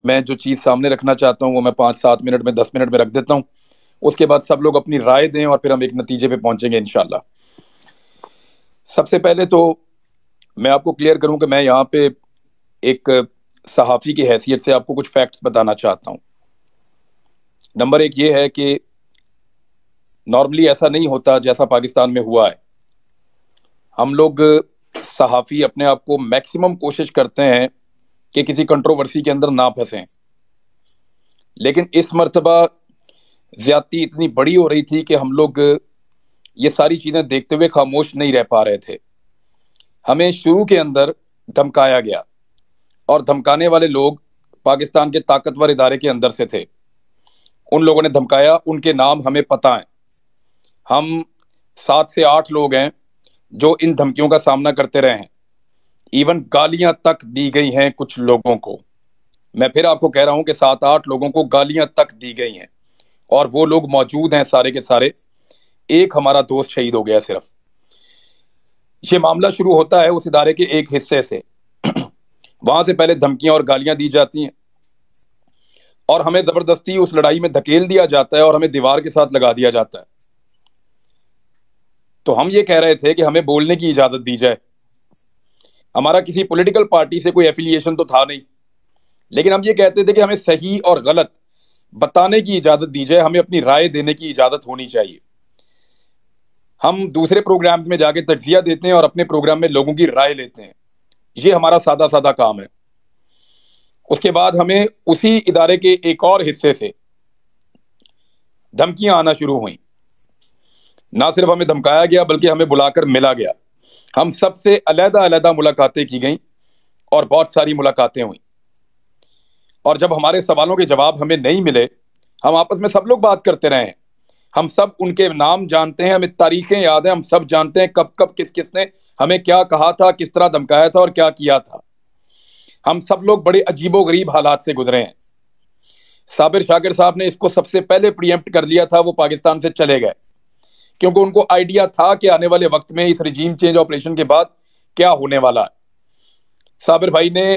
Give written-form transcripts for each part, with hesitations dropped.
میں جو چیز سامنے رکھنا چاہتا ہوں وہ میں 5-7 منٹ میں 10 منٹ میں رکھ دیتا ہوں. اس کے بعد سب لوگ اپنی رائے دیں اور پھر ہم ایک نتیجے پہ پہنچیں گے انشاءاللہ. سب سے پہلے تو میں آپ کو کلیئر کروں کہ میں یہاں پہ ایک صحافی کی حیثیت سے آپ کو کچھ فیکٹس بتانا چاہتا ہوں. نمبر ایک یہ ہے کہ نارملی ایسا نہیں ہوتا جیسا پاکستان میں ہوا ہے. ہم لوگ صحافی اپنے آپ کو میکسیمم کوشش کرتے ہیں کہ کسی کنٹروورسی کے اندر نہ پھنسیں، لیکن اس مرتبہ زیادتی اتنی بڑی ہو رہی تھی کہ ہم لوگ یہ ساری چیزیں دیکھتے ہوئے خاموش نہیں رہ پا رہے تھے. ہمیں شروع کے اندر دھمکایا گیا، اور دھمکانے والے لوگ پاکستان کے طاقتور ادارے کے اندر سے تھے. ان لوگوں نے دھمکایا، ان کے نام ہمیں پتہ ہیں. ہم 7 سے 8 لوگ ہیں جو ان دھمکیوں کا سامنا کرتے رہے ہیں. ایون گالیاں تک دی گئی ہیں کچھ لوگوں کو. میں پھر آپ کو کہہ رہا ہوں کہ 7-8 لوگوں کو گالیاں تک دی گئی ہیں، اور وہ لوگ موجود ہیں سارے کے سارے. ایک ہمارا دوست شہید ہو گیا صرف. یہ معاملہ شروع ہوتا ہے اس ادارے کے ایک حصے سے. وہاں سے پہلے دھمکیاں اور گالیاں دی جاتی ہیں، اور ہمیں زبردستی اس لڑائی میں دھکیل دیا جاتا ہے اور ہمیں دیوار کے ساتھ لگا دیا جاتا ہے. تو ہم یہ کہہ رہے تھے کہ ہمیں بولنے کی اجازت دی جائے. ہمارا کسی پولیٹیکل پارٹی سے کوئی ایفیلیشن تو تھا نہیں، لیکن ہم یہ کہتے تھے کہ ہمیں صحیح اور غلط بتانے کی اجازت دی جائے، ہمیں اپنی رائے دینے کی اجازت ہونی چاہیے. ہم دوسرے پروگرام میں جا کے تجزیہ دیتے ہیں اور اپنے پروگرام میں لوگوں کی رائے لیتے ہیں. یہ ہمارا سادہ سادہ کام ہے. اس کے بعد ہمیں اسی ادارے کے ایک اور حصے سے دھمکیاں آنا شروع ہوئیں. نہ صرف ہمیں دھمکایا گیا بلکہ ہمیں بلا کر ملا گیا. ہم سب سے علیحدہ علیحدہ ملاقاتیں کی گئیں اور بہت ساری ملاقاتیں ہوئیں. اور جب ہمارے سوالوں کے جواب ہمیں نہیں ملے، ہم آپس میں سب لوگ بات کرتے رہے ہیں. ہم سب ان کے نام جانتے ہیں، ہمیں تاریخیں یاد ہیں، ہم سب جانتے ہیں کب کب کس کس نے ہمیں کیا کہا تھا، کس طرح دھمکایا تھا اور کیا کیا تھا. ہم سب لوگ بڑے عجیب و غریب حالات سے گزرے ہیں. صابر شاکر صاحب نے اس کو سب سے پہلے پریمپٹ کر لیا تھا. وہ پاکستان سے چلے گئے کیونکہ ان کو آئیڈیا تھا کہ آنے والے وقت میں اس رجیم چینج آپریشن کے بعد کیا ہونے والا ہے. صابر بھائی نے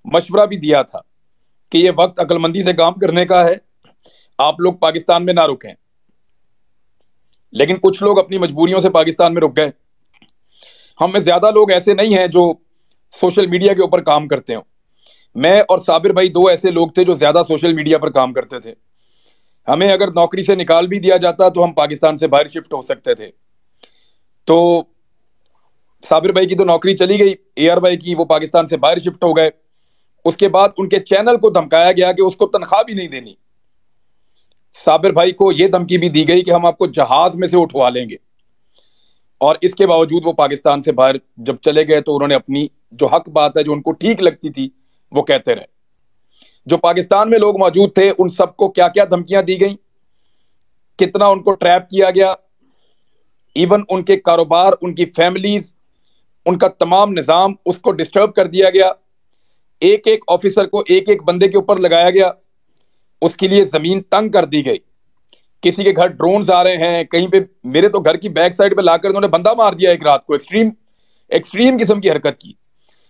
مشورہ بھی دیا تھا کہ یہ وقت عقل مندی سے کام کرنے کا ہے، آپ لوگ پاکستان میں نہ رکیں. لیکن کچھ لوگ اپنی مجبوریوں سے پاکستان میں رک گئے. ہم میں زیادہ لوگ ایسے نہیں ہیں جو سوشل میڈیا کے اوپر کام کرتے ہوں. میں اور صابر بھائی 2 ایسے لوگ تھے جو زیادہ سوشل میڈیا پر کام کرتے تھے. ہمیں اگر نوکری سے نکال بھی دیا جاتا تو ہم پاکستان سے باہر شفٹ ہو سکتے تھے. تو صابر بھائی کی تو نوکری چلی گئی، اے آر بھائی کی وہ پاکستان سے باہر شفٹ ہو گئے. اس کے بعد ان کے چینل کو دھمکایا گیا کہ اس کو تنخواہ بھی نہیں دینی. صابر بھائی کو یہ دھمکی بھی دی گئی کہ ہم آپ کو جہاز میں سے اٹھوا لیں گے. اور اس کے باوجود وہ پاکستان سے باہر جب چلے گئے تو انہوں نے اپنی جو حق بات ہے، جو ان کو ٹھیک لگتی تھی، وہ کہتے رہے. جو پاکستان میں لوگ موجود تھے ان سب کو کیا کیا دھمکیاں دی گئیں، کتنا ان کو ٹریپ کیا گیا. ایون ان کے کاروبار، ان کی فیملیز، ان کا تمام نظام اس کو ڈسٹرب کر دیا گیا. ایک ایک آفیسر کو ایک ایک بندے کے اوپر لگایا گیا. اس کے لیے زمین تنگ کر دی گئی. کسی کے گھر ڈرونز آ رہے ہیں، کہیں پہ میرے تو گھر کی بیک سائڈ پہ لا کر انہوں نے بندہ مار دیا ایک رات کو. ایکسٹریم قسم کی حرکت کی.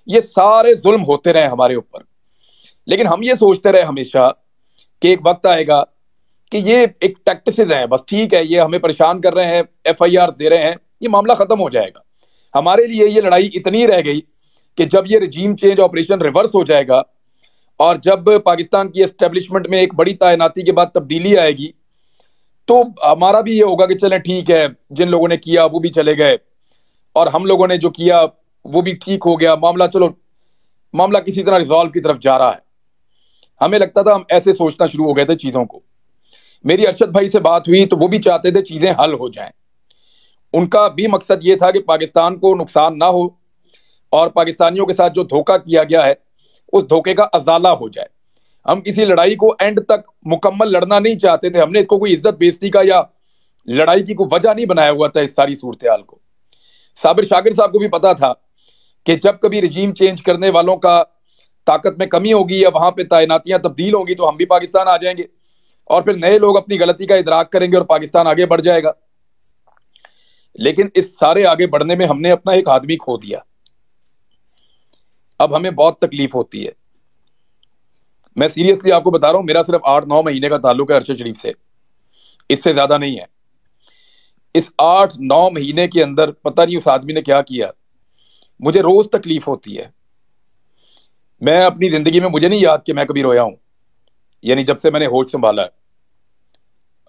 یہ سارے ظلم ہوتے رہے ہمارے اوپر. لیکن ہم یہ سوچتے رہے ہمیشہ کہ ایک وقت آئے گا کہ یہ ایک ٹیکٹسز ہیں، بس ٹھیک ہے، یہ ہمیں پریشان کر رہے ہیں، ایف آئی آر دے رہے ہیں، یہ معاملہ ختم ہو جائے گا. ہمارے لیے یہ لڑائی اتنی رہ گئی کہ جب یہ رجیم چینج آپریشن ریورس ہو جائے گا اور جب پاکستان کی اسٹیبلشمنٹ میں ایک بڑی تعیناتی کے بعد تبدیلی آئے گی تو ہمارا بھی یہ ہوگا کہ چلیں ٹھیک ہے، جن لوگوں نے کیا وہ بھی چلے گئے اور ہم لوگوں نے جو کیا وہ بھی ٹھیک ہو گیا. معاملہ چلو، معاملہ کسی طرح ریزالو کی طرف جا رہا ہے. ہمیں لگتا تھا، ہم ایسے سوچنا شروع ہو گئے تھے چیزوں کو. میری ارشد بھائی سے بات ہوئی تو وہ بھی چاہتے تھے چیزیں حل ہو جائیں. ان کا بھی مقصد یہ تھا کہ پاکستان کو نقصان نہ ہو اور پاکستانیوں کے ساتھ جو دھوکہ کیا گیا ہے اس دھوکے کا ازالہ ہو جائے. ہم کسی لڑائی کو اینڈ تک مکمل لڑنا نہیں چاہتے تھے. ہم نے اس کو کوئی عزت بیزتی کا یا لڑائی کی کوئی وجہ نہیں بنایا ہوا تھا اس ساری صورتحال کو. صابر شاکر صاحب کو بھی پتا تھا کہ جب کبھی رجیم چینج کرنے والوں کا طاقت میں کمی ہوگی یا وہاں پہ تعیناتیاں تبدیل ہوں گی تو ہم بھی پاکستان آ جائیں گے اور پھر نئے لوگ اپنی غلطی کا ادراک کریں گے اور پاکستان آگے بڑھ جائے گا. لیکن اس سارے آگے بڑھنے میں ہم نے اپنا ایک آدمی کھو دیا. اب ہمیں بہت تکلیف ہوتی ہے. میں سیریسلی آپ کو بتا رہا ہوں، میرا صرف 8-9 مہینے کا تعلق ہے ارشد شریف سے، اس سے زیادہ نہیں ہے۔ اس 8-9 مہینے کے اندر پتہ نہیں اس آدمی نے کیا کیا، مجھے روز تکلیف ہوتی ہے۔ میں اپنی زندگی میں مجھے نہیں یاد کہ میں کبھی رویا ہوں، یعنی جب سے میں نے ہوش سنبھالا ہے۔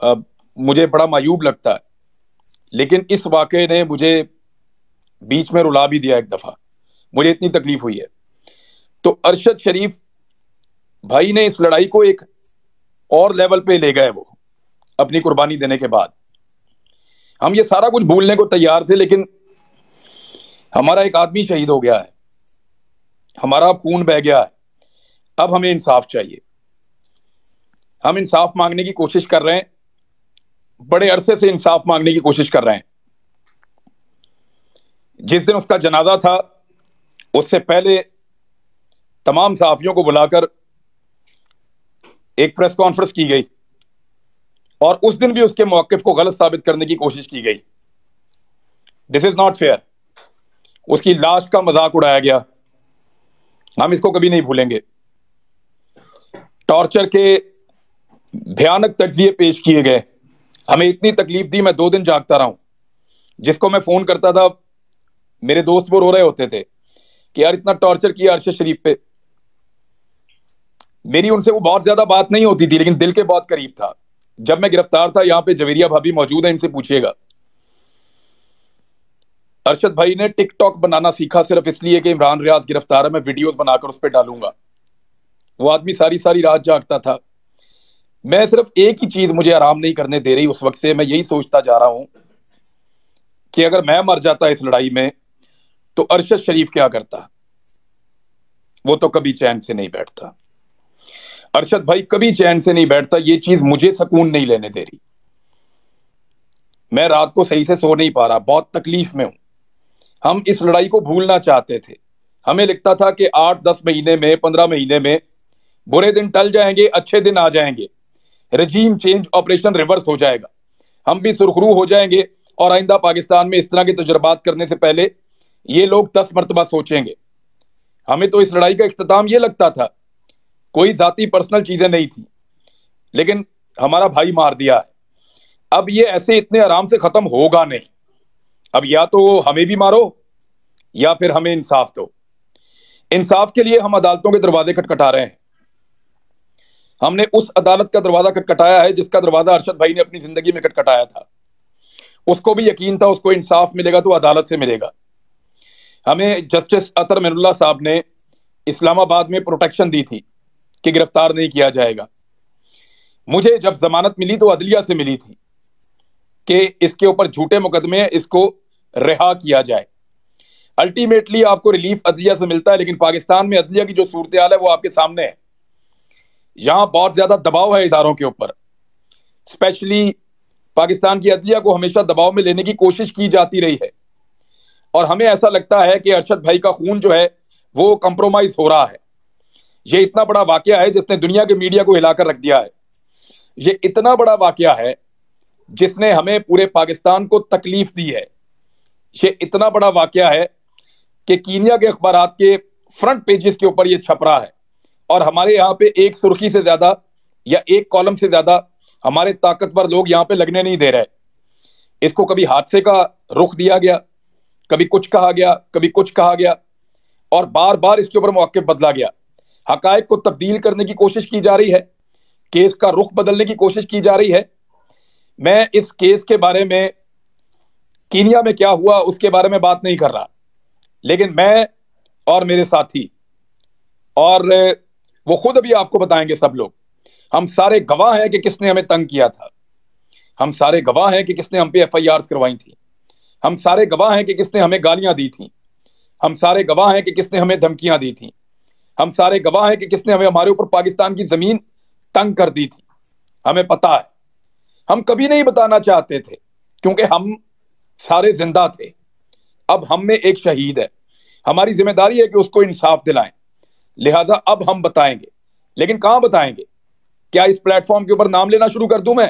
اب مجھے بڑا معیوب لگتا ہے، لیکن اس واقعے نے مجھے بیچ میں رلا بھی دیا ایک دفعہ، مجھے اتنی تکلیف ہوئی ہے۔ تو ارشد شریف بھائی نے اس لڑائی کو ایک اور لیول پہ لے گئے، وہ اپنی قربانی دینے کے بعد۔ ہم یہ سارا کچھ بھولنے کو تیار تھے، لیکن ہمارا ایک آدمی شہید ہو گیا ہے، ہمارا خون بہہ گیا ہے، اب ہمیں انصاف چاہیے۔ ہم انصاف مانگنے کی کوشش کر رہے ہیں، بڑے عرصے سے انصاف مانگنے کی کوشش کر رہے ہیں۔ جس دن اس کا جنازہ تھا، اس سے پہلے تمام صحافیوں کو بلا کر ایک پریس کانفرنس کی گئی، اور اس دن بھی اس کے موقف کو غلط ثابت کرنے کی کوشش کی گئی۔ دس از ناٹ فیئر۔ اس کی لاش کا مذاق اڑایا گیا، ہم اس کو کبھی نہیں بھولیں گے۔ ٹارچر کے بھیانک تجزیے پیش کیے گئے، ہمیں اتنی تکلیف دی، میں 2 دن جاگتا رہا ہوں۔ جس کو میں فون کرتا تھا، میرے دوست وہ رو رہے ہوتے تھے کہ یار اتنا ٹارچر کیا ارشد شریف پہ۔ میری ان سے وہ بہت زیادہ بات نہیں ہوتی تھی، لیکن دل کے بہت قریب تھا۔ جب میں گرفتار تھا، یہاں پہ جویریہ بھابی موجود ہیں، ان سے پوچھیے گا، ارشد بھائی نے ٹک ٹاک بنانا سیکھا صرف اس لیے کہ عمران ریاض گرفتار ہے، میں ویڈیوز بنا کر اس پہ ڈالوں گا۔ وہ آدمی ساری ساری رات جاگتا تھا۔ میں صرف ایک ہی چیز مجھے آرام نہیں کرنے دے رہی اس وقت سے، میں یہی سوچتا جا رہا ہوں کہ اگر میں مر جاتا اس لڑائی میں تو ارشد شریف کیا کرتا؟ وہ تو کبھی چین سے نہیں بیٹھتا، ارشد بھائی کبھی چین سے نہیں بیٹھتا۔ یہ چیز مجھے سکون نہیں لینے دے رہی، میں رات کو صحیح سے سو نہیں پا رہا، بہت تکلیف میں ہوں۔ ہم اس لڑائی کو بھولنا چاہتے تھے، ہمیں لگتا تھا کہ 8-10 مہینے میں 15 مہینے میں برے دن ٹل جائیں گے، اچھے دن آ جائیں گے، رجیم چینج آپریشن ریورس ہو جائے گا، ہم بھی سرخرو ہو جائیں گے، اور آئندہ پاکستان میں اس طرح کے تجربات کرنے سے پہلے یہ لوگ 10 مرتبہ سوچیں گے۔ ہمیں تو اس لڑائی کا اختتام یہ لگتا تھا، کوئی ذاتی پرسنل چیزیں نہیں تھی، لیکن ہمارا بھائی مار دیا ہے۔ اب یہ ایسے اتنے آرام سے ختم ہوگا نہیں، اب یا تو ہمیں بھی مارو یا پھر ہمیں انصاف دو۔ انصاف کے لیے ہم عدالتوں کے دروازے کھٹکھٹا رہے ہیں۔ ہم نے اس عدالت کا دروازہ کھٹکھٹایا ہے جس کا دروازہ ارشد بھائی نے اپنی زندگی میں کھٹکھٹایا تھا۔ اس کو بھی یقین تھا اس کو انصاف ملے گا تو عدالت سے ملے گا۔ ہمیں جسٹس اطہر من اللہ صاحب نے اسلام آباد میں پروٹیکشن دی تھی کہ گرفتار نہیں کیا جائے گا۔ مجھے جب ضمانت ملی تو عدلیہ سے ملی تھی کہ اس کے اوپر جھوٹے مقدمے ہیں، اس کو رہا کیا جائے۔ الٹیمیٹلی آپ کو ریلیف عدلیہ سے ملتا ہے، لیکن پاکستان میں عدلیہ کی جو صورتحال ہے وہ آپ کے سامنے ہے۔ یہاں بہت زیادہ دباؤ ہے اداروں کے اوپر، اسپیشلی پاکستان کی عدلیہ کو ہمیشہ دباؤ میں لینے کی کوشش کی جاتی رہی ہے، اور ہمیں ایسا لگتا ہے کہ ارشد بھائی کا خون جو ہے وہ کمپرومائز ہو رہا ہے۔ یہ اتنا بڑا واقعہ ہے جس نے دنیا کے میڈیا کو ہلا کر رکھ دیا ہے، یہ اتنا بڑا واقعہ ہے جس نے ہمیں پورے پاکستان کو تکلیف دی ہے، یہ اتنا بڑا واقعہ ہے کہ کینیا کے اخبارات کے فرنٹ پیجز کے اوپر یہ چھپ رہا ہے، اور ہمارے یہاں پہ ایک سرخی سے زیادہ یا ایک کالم سے زیادہ ہمارے طاقتور لوگ یہاں پہ لگنے نہیں دے رہے۔ اس کو کبھی حادثے کا رخ دیا گیا، کبھی کچھ کہا گیا، کبھی کچھ کہا گیا، اور بار بار اس کے اوپر موقف بدلا گیا۔ حقائق کو تبدیل کرنے کی کوشش کی جا رہی ہے، کیس کا رخ بدلنے کی کوشش کی جا رہی ہے۔ میں اس کیس کے بارے میں، کینیا میں کیا ہوا اس کے بارے میں بات نہیں کر رہا، لیکن میں اور میرے ساتھی اور وہ خود ابھی آپ کو بتائیں گے سب لوگ، ہم سارے گواہ ہیں کہ کس نے ہمیں تنگ کیا تھا، ہم سارے گواہ ہیں کہ کس نے ہم پہ ایف آئی آرز کروائی تھی، ہم سارے گواہ ہیں کہ کس نے ہمیں گالیاں دی تھیں، ہم سارے گواہ ہیں کہ کس نے ہمیں دھمکیاں دی تھیں، ہم سارے گواہ ہیں کہ کس نے ہمارے اوپر پاکستان کی زمین تنگ کر دی تھی۔ ہمیں پتا ہے، ہم کبھی نہیں بتانا چاہتے تھے کیونکہ ہم سارے زندہ تھے۔ اب ہم میں ایک شہید ہے، ہماری ذمہ داری ہے کہ اس کو انصاف دلائیں، لہٰذا اب ہم بتائیں گے، لیکن کہاں بتائیں گے؟ کیا اس پلیٹ فارم کے اوپر نام لینا شروع کر دوں میں؟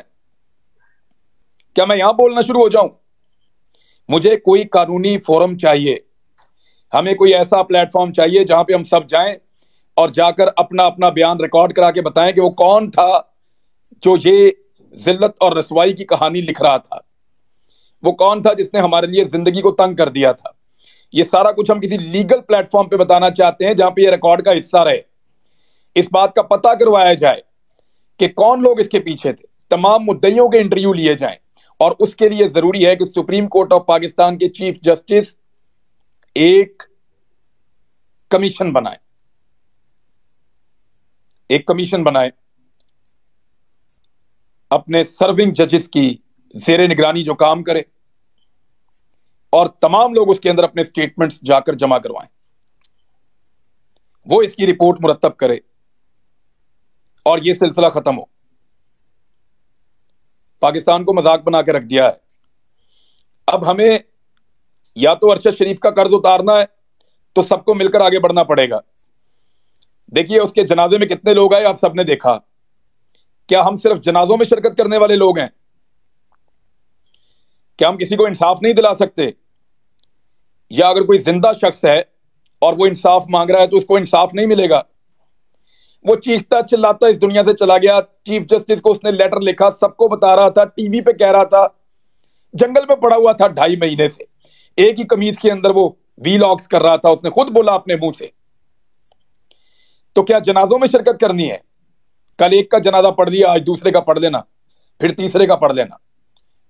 کیا میں یہاں بولنا شروع ہو جاؤں؟ مجھے کوئی قانونی فورم چاہیے، ہمیں کوئی ایسا پلیٹ فارم چاہیے جہاں پہ ہم سب جائیں، اور جا کر اپنا اپنا بیان ریکارڈ کرا کے بتائیں کہ وہ کون تھا جو یہ ذلت اور رسوائی کی کہانی لکھ رہا تھا، وہ کون تھا جس نے ہمارے لیے زندگی کو تنگ کر دیا تھا۔ یہ سارا کچھ ہم کسی لیگل پلیٹ فارم پہ بتانا چاہتے ہیں جہاں پہ یہ ریکارڈ کا حصہ رہے، اس بات کا پتہ کروایا جائے کہ کون لوگ اس کے پیچھے تھے، تمام مدعیوں کے انٹرویو لیے جائیں، اور اس کے لیے ضروری ہے کہ سپریم کورٹ آف پاکستان کے چیف جسٹس ایک کمیشن بنائے، ایک کمیشن بنائے اپنے سرونگ ججز کی زیر نگرانی جو کام کرے، اور تمام لوگ اس کے اندر اپنے سٹیٹمنٹس جا کر جمع کروائیں، وہ اس کی رپورٹ مرتب کرے اور یہ سلسلہ ختم ہو۔ پاکستان کو مذاق بنا کے رکھ دیا ہے۔ اب ہمیں یا تو ارشد شریف کا قرض اتارنا ہے تو سب کو مل کر آگے بڑھنا پڑے گا۔ دیکھیے اس کے جنازے میں کتنے لوگ آئے آپ سب نے دیکھا، کیا ہم صرف جنازوں میں شرکت کرنے والے لوگ ہیں؟ کیا ہم کسی کو انصاف نہیں دلا سکتے؟ یا اگر کوئی زندہ شخص ہے اور وہ انصاف مانگ رہا ہے تو اس کو انصاف نہیں ملے گا؟ وہ چیختا چلاتا اس دنیا سے چلا گیا، چیف جسٹس کو اس نے لیٹر لکھا، سب کو بتا رہا تھا، ٹی وی پہ کہہ رہا تھا، جنگل میں پڑا ہوا تھا 2.5 مہینے سے، ایک ہی قمیض کے اندر وہ ویلاگز کر رہا تھا، اس نے خود بولا اپنے منہ سے۔ تو کیا جنازوں میں شرکت کرنی ہے؟ کل ایک کا جنازہ پڑھ لیا، آج دوسرے کا پڑھ لینا، پھر تیسرے کا پڑھ لینا،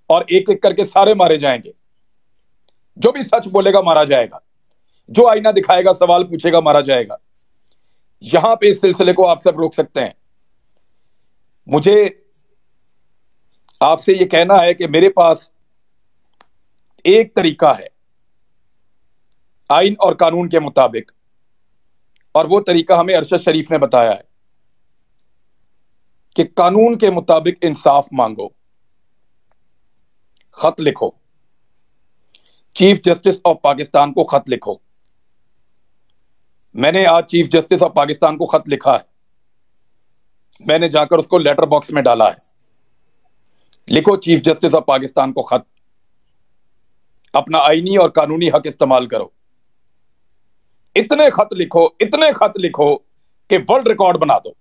اور ایک ایک کر کے سارے مارے جائیں گے۔ جو بھی سچ بولے گا مارا جائے گا، جو آئینہ دکھائے گا، سوال پوچھے گا، مارا جائے گا۔ یہاں پہ اس سلسلے کو آپ سب روک سکتے ہیں۔ مجھے آپ سے یہ کہنا ہے کہ میرے پاس ایک طریقہ ہے آئین اور قانون کے مطابق، اور وہ طریقہ ہمیں ارشد شریف نے بتایا ہے کہ قانون کے مطابق انصاف مانگو، خط لکھو، چیف جسٹس آف پاکستان کو خط لکھو۔ میں نے آج چیف جسٹس آف پاکستان کو خط لکھا ہے، میں نے جا کر اس کو لیٹر باکس میں ڈالا ہے۔ لکھو چیف جسٹس آف پاکستان کو خط، اپنا آئینی اور قانونی حق استعمال کرو۔ اتنے خط لکھو، اتنے خط لکھو کہ ورلڈ ریکارڈ بنا دو،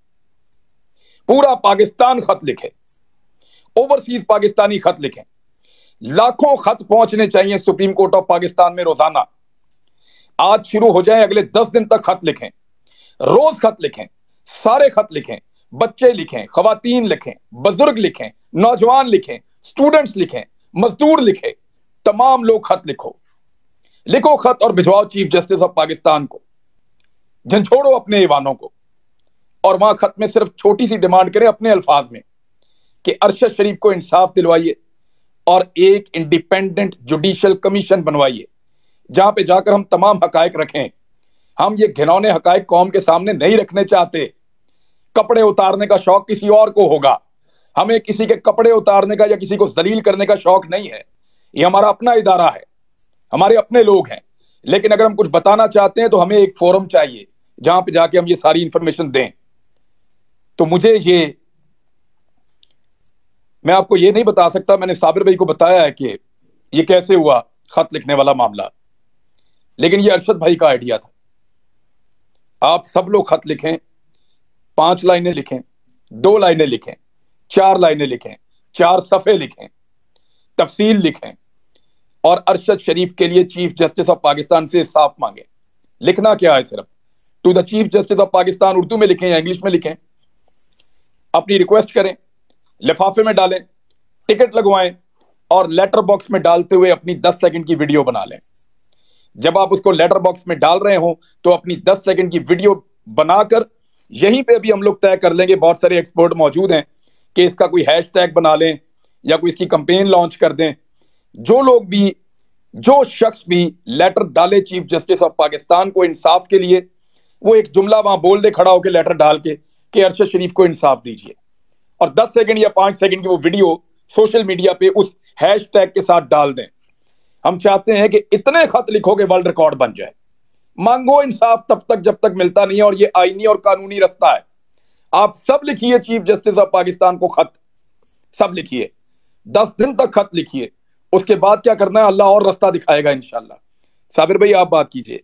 پورا پاکستان خط لکھے، اوورسیز پاکستانی خط لکھیں، لاکھوں خط پہنچنے چاہیے سپریم کورٹ آف پاکستان میں روزانہ۔ آج شروع ہو جائیں، اگلے 10 دن تک خط لکھیں، روز خط لکھیں، سارے خط لکھیں، بچے لکھیں، خواتین لکھیں، بزرگ لکھیں، نوجوان لکھیں، سٹوڈنٹس لکھیں، مزدور لکھیں، تمام لوگ خط لکھو، لکھو خط اور بھجواؤ چیف جسٹس آف پاکستان کو، جھنجھوڑو اپنے ایوانوں کو، اور وہاں خط میں صرف چھوٹی سی ڈیمانڈ کریں اپنے الفاظ میں کہ ارشد شریف کو انصاف دلوائیے اور ایک انڈیپینڈنٹ جوڈیشل کمیشن بنوائیے جہاں پہ جا کر ہم تمام حقائق رکھیں۔ ہم یہ گھنونے حقائق قوم کے سامنے نہیں رکھنے چاہتے۔ کپڑے اتارنے کا شوق کسی اور کو ہوگا، ہمیں کسی کے کپڑے اتارنے کا یا کسی کو ذلیل کرنے کا شوق نہیں ہے۔ یہ ہمارا اپنا ادارہ ہے، ہمارے اپنے لوگ ہیں، لیکن اگر ہم کچھ بتانا چاہتے ہیں تو ہمیں ایک فورم چاہیے جہاں پہ جا کے ہم یہ ساری انفارمیشن دیں۔ تو میں آپ کو یہ نہیں بتا سکتا، میں نے صابر بھائی کو بتایا ہے کہ یہ کیسے ہوا خط لکھنے والا معاملہ، لیکن یہ ارشد بھائی کا آئیڈیا تھا۔ آپ سب لوگ خط لکھیں، 5 لائنیں لکھیں، 2 لائنیں لکھیں، 4 لائنیں لکھیں، 4 صفحے لکھیں، تفصیل لکھیں، اور ارشد شریف کے لیے چیف جسٹس آف پاکستان سے انصاف مانگیں۔ لکھنا کیا ہے؟ صرف to the chief justice of Pakistan Urdu میں لکھیں یا انگلش میں لکھیں، اپنی ریکویسٹ کریں، لفافے میں ڈالیں، ٹکٹ لگوائیں، اور لیٹر باکس میں ڈالتے ہوئے اپنی 10 سیکنڈ کی ویڈیو بنا لیں۔ جب آپ اس کو لیٹر باکس میں ڈال رہے ہوں تو اپنی 10 سیکنڈ کی ویڈیو بنا کر یہیں پہ بھی ہم لوگ طے کر لیں گے، بہت سارے ایکسپرٹ موجود ہیں، کہ اس کا کوئی ہیش ٹیگ بنا لیں یا کوئی اس کی کمپین لانچ کر دیں۔ جو شخص بھی لیٹر ڈالے چیف جسٹس آف پاکستان کو انصاف کے لیے، وہ ایک جملہ وہاں بول دے کھڑا ہو کے لیٹر ڈال کے کہ ارشد شریف کو انصاف دیجیے، اور 10 سیکنڈ یا 5 سیکنڈ کی وہ ویڈیو سوشل میڈیا پہ اس ہیش ٹیگ کے ساتھ ڈال دیں۔ ہم چاہتے ہیں کہ اتنے خط لکھو کہ ورلڈ ریکارڈ بن جائے۔ مانگو انصاف تب تک جب تک ملتا نہیں ہے، اور یہ آئینی اور قانونی رستہ ہے۔ آپ سب لکھیے چیف جسٹس آف پاکستان کو خط، سب لکھیے، 10 دن تک خط لکھیے، اس کے بعد کیا کرنا ہے اللہ اور رستہ دکھائے گا انشاءاللہ۔ صابر بھائی آپ بات کیجئے۔